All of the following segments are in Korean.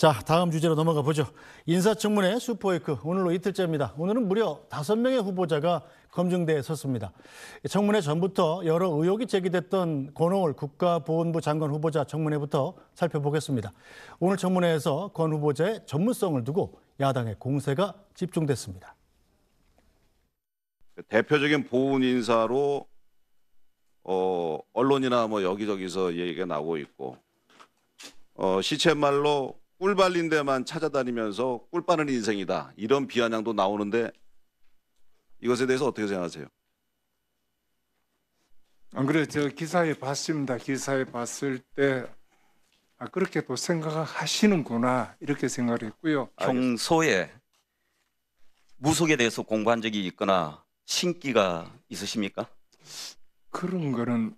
자, 다음 주제로 넘어가 보죠. 인사청문회 슈퍼위크 오늘로 이틀째입니다. 오늘은 무려 5명의 후보자가 검증대에 섰습니다. 청문회 전부터 여러 의혹이 제기됐던 권오을 국가보훈부 장관 후보자 청문회부터 살펴보겠습니다. 오늘 청문회에서 권 후보자의 전문성을 두고 야당의 공세가 집중됐습니다. 대표적인 보훈 인사로 언론이나 뭐 여기저기서 얘기가 나오고 있고 시쳇말로 꿀 발린 데만 찾아다니면서 꿀 빠는 인생이다. 이런 비아냥도 나오는데 이것에 대해서 어떻게 생각하세요? 안 그래요. 저 기사에 봤습니다. 기사에 봤을 때 그렇게 또 생각하시는구나 이렇게 생각을 했고요. 평소에 무속에 대해서 공부한 적이 있거나 신기가 있으십니까? 그런 거는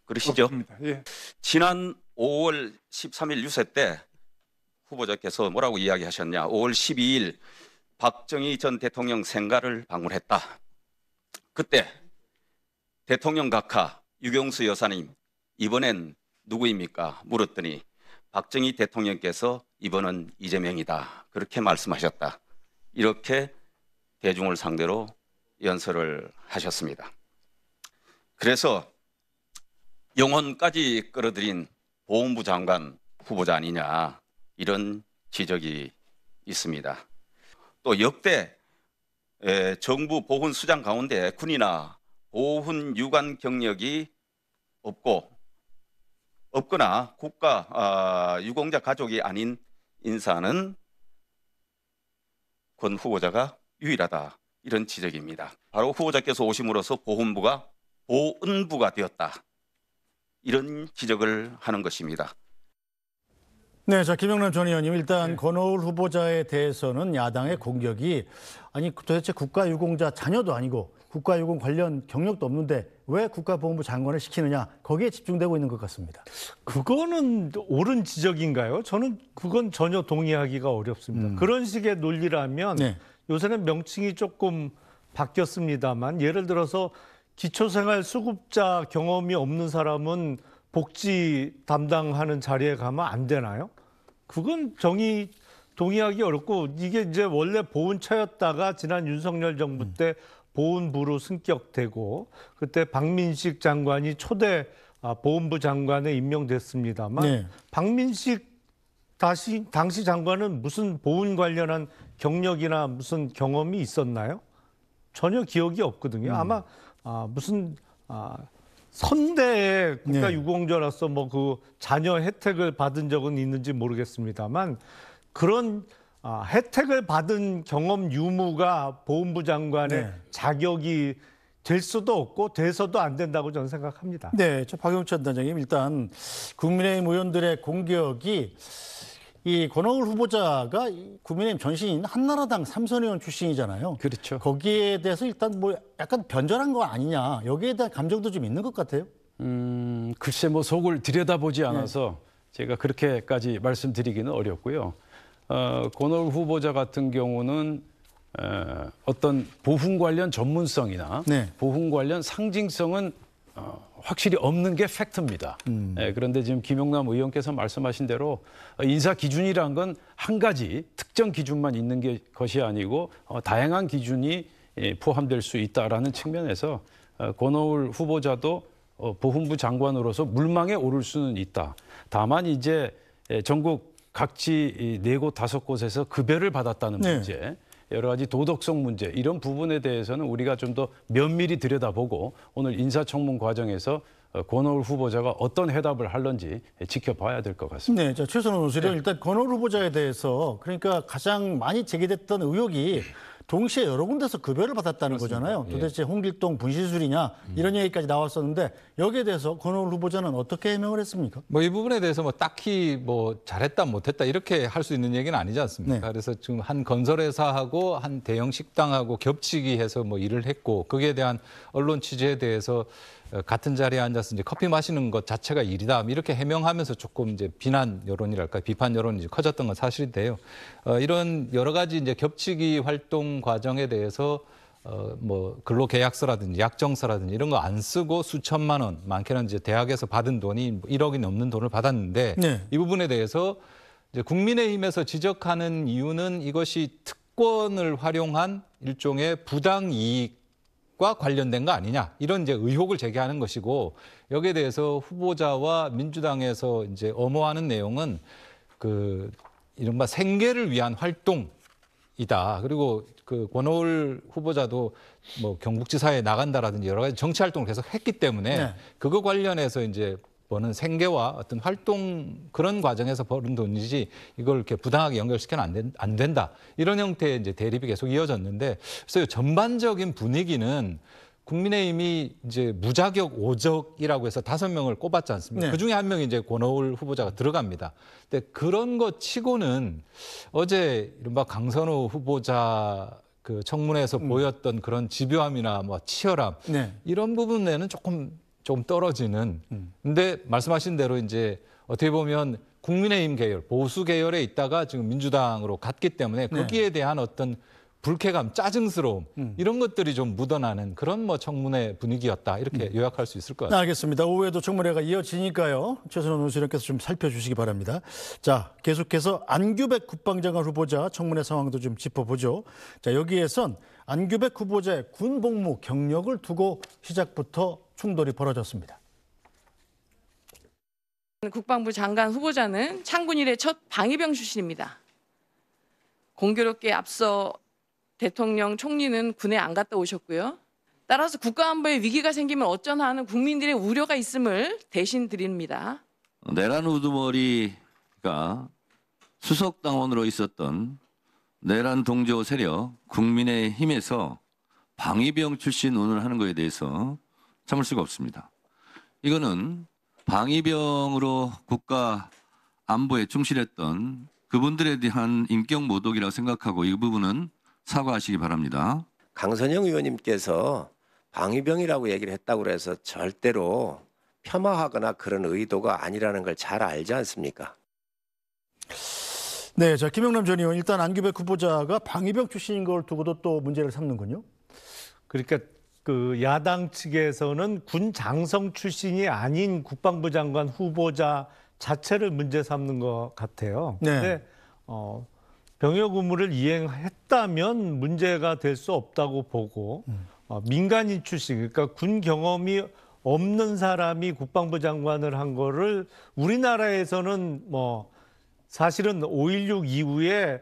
그러시죠? 없습니다. 예. 지난 5월 13일 유세 때 후보자께서 뭐라고 이야기하셨냐. 5월 12일 박정희 전 대통령 생가를 방문했다. 그때 대통령 각하 유경수 여사님 이번엔 누구입니까? 물었더니 박정희 대통령께서 이번은 이재명이다. 그렇게 말씀하셨다. 이렇게 대중을 상대로 연설을 하셨습니다. 그래서 영혼까지 끌어들인 보훈부 장관 후보자 아니냐 이런 지적이 있습니다. 또 역대 정부 보훈 수장 가운데 군이나 보훈 유관 경력이 없거나 국가 유공자 가족이 아닌 인사는 권 후보자가 유일하다 이런 지적입니다. 바로 후보자께서 오심으로써 보훈부가 보은부가 되었다 이런 지적을 하는 것입니다. 네, 자 김영남 전 의원님 일단 권오을 후보자에 대해서는 야당의 공격이 아니 도대체 국가유공자 자녀도 아니고 국가유공 관련 경력도 없는데 왜 국가보훈부 장관을 시키느냐 거기에 집중되고 있는 것 같습니다. 그거는 옳은 지적인가요? 저는 그건 전혀 동의하기가 어렵습니다. 그런 식의 논리라면 네. 요새는 명칭이 조금 바뀌었습니다만 예를 들어서 기초생활수급자 경험이 없는 사람은 복지 담당하는 자리에 가면 안 되나요? 그건 동의하기 어렵고 이게 이제 원래 보훈처였다가 지난 윤석열 정부 때 보훈부로 승격되고 그때 박민식 장관이 초대 보훈부 장관에 임명됐습니다만 네. 박민식 당시 장관은 무슨 보훈 관련한 경력이나 무슨 경험이 있었나요? 전혀 기억이 없거든요. 아마 무슨 선대의 국가유공자로서 뭐 그 자녀 혜택을 받은 적은 있는지 모르겠습니다만 그런 혜택을 받은 경험 유무가 보훈부 장관의 자격이 될 수도 없고 돼서도 안 된다고 저는 생각합니다. 네, 저 박영천 단장님 일단 국민의힘 의원들의 공격이 이 권오을 후보자가 국민의힘 전신인 한나라당 삼선 의원 출신이잖아요. 그렇죠. 거기에 대해서 일단 뭐 약간 변절한 거 아니냐 여기에 대한 감정도 좀 있는 것 같아요. 글쎄 뭐 속을 들여다보지 않아서 제가 그렇게까지 말씀드리기는 어렵고요. 권오을 후보자 같은 경우는 어떤 보훈 관련 전문성이나 보훈 관련 상징성은 확실히 없는 게 팩트입니다. 그런데 지금 김영남 의원께서 말씀하신 대로 인사 기준이란 건 한 가지 특정 기준만 있는 것이 아니고 다양한 기준이 포함될 수 있다라는 측면에서 권오을 후보자도 보훈부 장관으로서 물망에 오를 수는 있다. 다만 이제 전국 각지 4곳 5곳에서 급여를 받았다는 문제, 여러 가지 도덕성 문제 이런 부분에 대해서는 우리가 좀 더 면밀히 들여다보고 오늘 인사청문 과정에서 권오을 후보자가 어떤 해답을 할런지 지켜봐야 될 것 같습니다. 네, 자, 최선호 논술은 일단 권오을 후보자에 대해서 그러니까 가장 많이 제기됐던 의혹이 동시에 여러 군데서 급여를 받았다는 거잖아요. 도대체 홍길동 분실술이냐 이런 얘기까지 나왔었는데 여기에 대해서 권오을 후보자는 어떻게 해명을 했습니까? 뭐 이 부분에 대해서 뭐 딱히 뭐 잘했다 못했다 이렇게 할 수 있는 얘기는 아니지 않습니까? 그래서 지금 한 건설회사하고 한 대형 식당하고 겹치기 해서 뭐 일을 했고 거기에 대한 언론 취재에 대해서 같은 자리에 앉아서 이제 커피 마시는 것 자체가 일이다 이렇게 해명하면서 조금 이제 비난 여론이랄까 비판 여론이 이제 커졌던 건 사실인데요. 이런 여러 가지 이제 겹치기 활동 과정에 대해서 뭐 근로계약서라든지 약정서라든지 이런 거 안 쓰고 수천만 원, 많게는 이제 대학에서 받은 돈이 1억이 넘는 돈을 받았는데 이 부분에 대해서 이제 국민의힘에서 지적하는 이유는 이것이 특권을 활용한 일종의 부당 이익과 관련된 거 아니냐 이런 이제 의혹을 제기하는 것이고 여기에 대해서 후보자와 민주당에서 이제 엄호하는 내용은 그 이른바 생계를 위한 활동이다. 그리고 그 권오을 후보자도 뭐 경북지사에 나간다라든지 여러 가지 정치 활동을 계속 했기 때문에 네. 그거 관련해서 이제 버는 생계와 어떤 활동 그런 과정에서 버는 돈이지 이걸 이렇게 부당하게 연결시켜는 안 된다. 이런 형태의 이제 대립이 계속 이어졌는데 그래서 전반적인 분위기는 국민의힘이 이제 무자격 5적이라고 해서 5명을 꼽았지 않습니까? 네. 그 중에 한 명이 이제 권오을 후보자가 들어갑니다. 근데 그런 것 치고는 어제 이른바 강선우 후보자 그 청문회에서 보였던 그런 집요함이나 뭐 치열함 네. 이런 부분에는 조금 떨어지는. 근데 말씀하신 대로 이제 어떻게 보면 국민의힘 계열, 보수 계열에 있다가 지금 민주당으로 갔기 때문에 거기에 대한 어떤 불쾌감, 짜증스러움 이런 것들이 좀 묻어나는 그런 뭐 청문회 분위기였다 이렇게 요약할 수 있을 것 같습니다. 알겠습니다. 오후에도 청문회가 이어지니까요. 최선호 논술위원께서 좀 살펴주시기 바랍니다. 자, 계속해서 안규백 국방장관 후보자 청문회 상황도 좀 짚어보죠. 자, 여기에선 안규백 후보자의 군 복무 경력을 두고 시작부터 충돌이 벌어졌습니다. 국방부 장관 후보자는 창군 이래 첫 방위병 출신입니다. 공교롭게 앞서 대통령 총리는 군에 안 갔다 오셨고요. 따라서 국가안보에 위기가 생기면 어쩌나 하는 국민들의 우려가 있음을 대신 드립니다. 내란 우두머리가 수석당원으로 있었던 내란 동조 세력 국민의힘에서 방위병 출신 운운을 하는 것에 대해서 참을 수가 없습니다. 이거는 방위병으로 국가 안보에 충실했던 그분들에 대한 인격 모독이라고 생각하고 이 부분은 사과하시기 바랍니다. 강선영 의원님께서 방위병이라고 얘기를 했다고 해서 절대로 폄하하거나 그런 의도가 아니라는 걸 잘 알지 않습니까? 네, 자 김영남 전 의원 일단 안규백 후보자가 방위병 출신인 걸 두고도 또 문제를 삼는군요. 그러니까 그 야당 측에서는 군 장성 출신이 아닌 국방부 장관 후보자 자체를 문제 삼는 것 같아요. 네. 근데 병역 의무를 이행했다면 문제가 될 수 없다고 보고 민간인 출신, 그러니까 군 경험이 없는 사람이 국방부 장관을 한 거를 우리나라에서는 뭐 사실은 5.16 이후에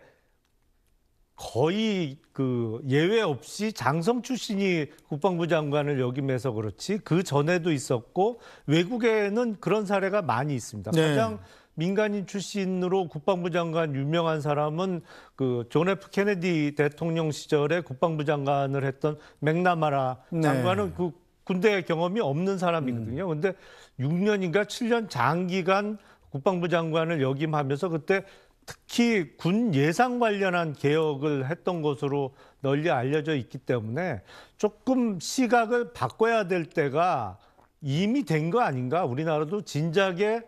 거의 그 예외 없이 장성 출신이 국방부 장관을 역임해서 그렇지 그 전에도 있었고 외국에는 그런 사례가 많이 있습니다. 네. 가장 민간인 출신으로 국방부 장관 유명한 사람은 그 존 F 케네디 대통령 시절에 국방부 장관을 했던 맥나마라 장관은 네. 그 군대 경험이 없는 사람이거든요. 근데 6년인가 7년 장기간 국방부 장관을 역임하면서 그때 특히 군 예산 관련한 개혁을 했던 것으로 널리 알려져 있기 때문에 조금 시각을 바꿔야 될 때가 이미 된 거 아닌가? 우리나라도 진작에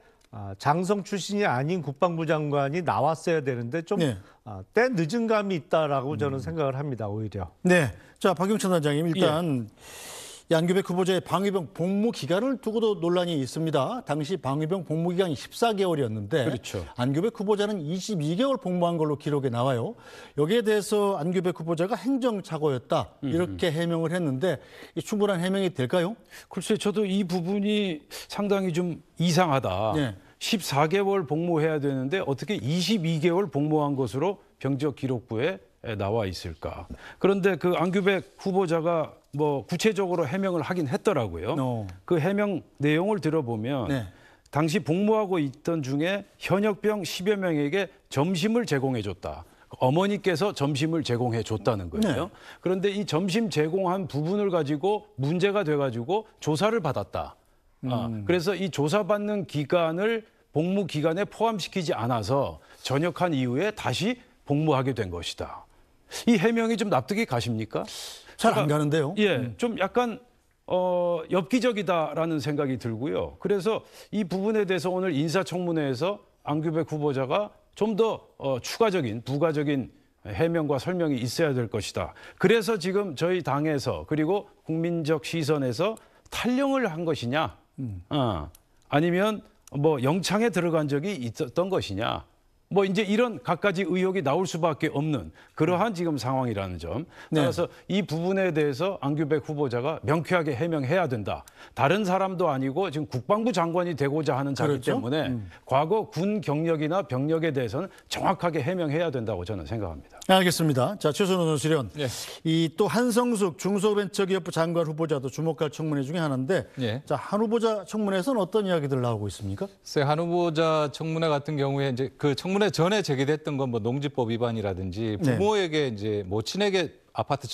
장성 출신이 아닌 국방부 장관이 나왔어야 되는데 좀 때 늦은 감이 있다라고 저는 생각을 합니다. 오히려. 네, 자 박용천 단장님 일단 이 안규백 후보자의 방위병 복무 기간을 두고도 논란이 있습니다. 당시 방위병 복무 기간이 14개월이었는데 그렇죠. 안규백 후보자는 22개월 복무한 걸로 기록에 나와요. 여기에 대해서 안규백 후보자가 행정착오였다 이렇게 해명을 했는데 충분한 해명이 될까요? 글쎄 저도 이 부분이 상당히 좀 이상하다. 네. 14개월 복무해야 되는데 어떻게 22개월 복무한 것으로 병적 기록부에 나와 있을까? 그런데 그 안규백 후보자가 뭐 구체적으로 해명을 하긴 했더라고요. 그 해명 내용을 들어보면 당시 복무하고 있던 중에 현역병 10여 명에게 점심을 제공해 줬다. 어머니께서 점심을 제공해 줬다는 거예요. 그런데 이 점심 제공한 부분을 가지고 문제가 돼가지고 조사를 받았다. 그래서 이 조사받는 기간을 복무 기간에 포함시키지 않아서 전역한 이후에 다시 복무하게 된 것이다. 이 해명이 좀 납득이 가십니까? 잘 안 가는데요. 예, 좀 약간 엽기적이다라는 생각이 들고요. 그래서 이 부분에 대해서 오늘 인사청문회에서 안규백 후보자가 좀 더 추가적인 부가적인 해명과 설명이 있어야 될 것이다. 그래서 지금 저희 당에서 그리고 국민적 시선에서 탈영을 한 것이냐, 아니면 뭐 영창에 들어간 적이 있었던 것이냐, 뭐 이제 이런 갖가지 의혹이 나올 수밖에 없는 그러한 지금 상황이라는 점. 따라서 이 부분에 대해서 안규백 후보자가 명쾌하게 해명해야 된다. 다른 사람도 아니고 지금 국방부 장관이 되고자 하는 자기 그렇죠? 때문에 과거 군 경력이나 병력에 대해서는 정확하게 해명해야 된다고 저는 생각합니다. 알겠습니다. 자, 최선호 논술위원. 예. 이 또 한성숙 중소벤처기업부 장관 후보자도 주목할 청문회 중에 하나인데 예. 자, 한 후보자 청문회에서는 어떤 이야기들 나오고 있습니까? 글쎄, 한 후보자 청문회 같은 경우에 이제 그 청문회 전에 제기됐던 건 뭐 농지법 위반이라든지 부모에게 이제 모친에게 아파트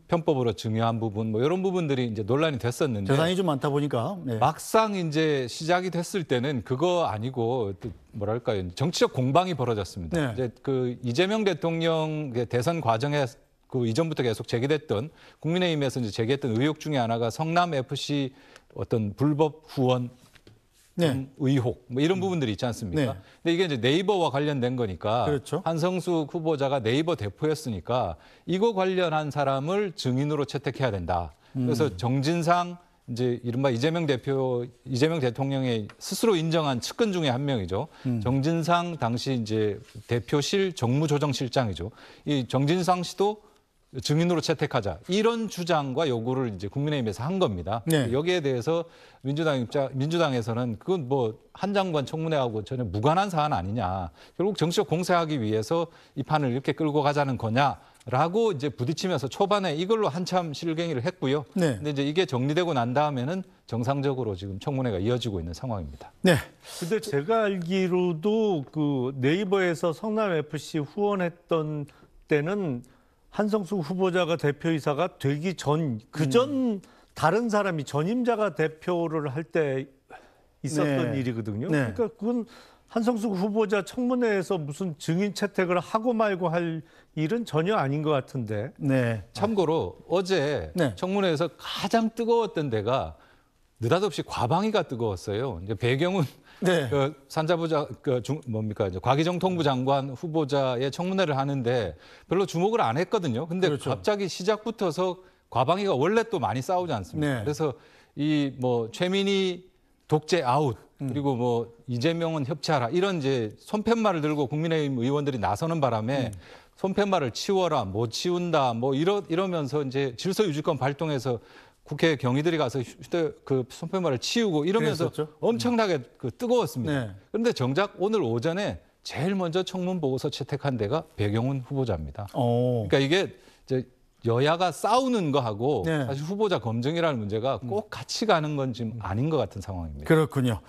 편법으로 증여한 부분 뭐 이런 부분들이 이제 논란이 됐었는데 재산이 좀 많다 보니까. 네. 막상 이제 시작이 됐을 때는 그거 아니고 또 뭐랄까요, 정치적 공방이 벌어졌습니다. 네. 이제 그 이재명 대통령 대선 과정에 그 이전부터 계속 제기됐던 국민의힘에서 이제 제기했던 의혹 중에 하나가 성남 FC 어떤 불법 후원 네. 의혹 뭐 이런 부분들이 있지 않습니까? 네. 근데 이게 이제 네이버와 관련된 거니까 그렇죠. 한성숙 후보자가 네이버 대표였으니까 이거 관련한 사람을 증인으로 채택해야 된다. 그래서 정진상 이제 이른바 이재명 대통령의 스스로 인정한 측근 중에 한 명이죠. 정진상 당시 이제 대표실 정무조정실장이죠. 이 정진상 씨도 증인으로 채택하자 이런 주장과 요구를 이제 국민의힘에서 한 겁니다. 네. 여기에 대해서 민주당에서는 그건 뭐 한 장관 청문회하고 전혀 무관한 사안 아니냐. 결국 정치적 공세하기 위해서 이 판을 이렇게 끌고 가자는 거냐라고 이제 부딪히면서 초반에 이걸로 한참 실갱이를 했고요. 네. 근데 이제 이게 정리되고 난 다음에는 정상적으로 지금 청문회가 이어지고 있는 상황입니다. 네. 근데 제가 알기로도 그 네이버에서 성남 FC 후원했던 때는 한성숙 후보자가 대표이사가 되기 전, 그전 다른 사람이 전임자가 대표를 할 때 있었던 네. 일이거든요. 네. 그러니까 그건 한성숙 후보자 청문회에서 무슨 증인 채택을 하고 말고 할 일은 전혀 아닌 것 같은데. 네. 참고로 어제 네. 청문회에서 가장 뜨거웠던 데가 느닷없이 과방위가 뜨거웠어요. 이제 배경은 네. 그 산자부자 이제 과기정통부 장관 후보자의 청문회를 하는데 별로 주목을 안 했거든요. 근데 그렇죠. 갑자기 시작부터서 과방위가 원래 또 많이 싸우지 않습니까? 네. 그래서 이 뭐 최민희 독재 아웃 그리고 뭐 이재명은 협치하라 이런 이제 손팻말을 들고 국민의힘 의원들이 나서는 바람에 손팻말을 치워라, 못 치운다, 뭐 이러면서 이제 질서유지권 발동해서 국회 경위들이 가서 그 손팻말을 치우고 이러면서 그랬었죠? 엄청나게 그 뜨거웠습니다. 네. 그런데 정작 오늘 오전에 제일 먼저 청문 보고서 채택한 데가 배경훈 후보자입니다. 그러니까 이게 이제 여야가 싸우는 거하고 네. 사실 후보자 검증이라는 문제가 꼭 같이 가는 건 지금 아닌 것 같은 상황입니다. 그렇군요.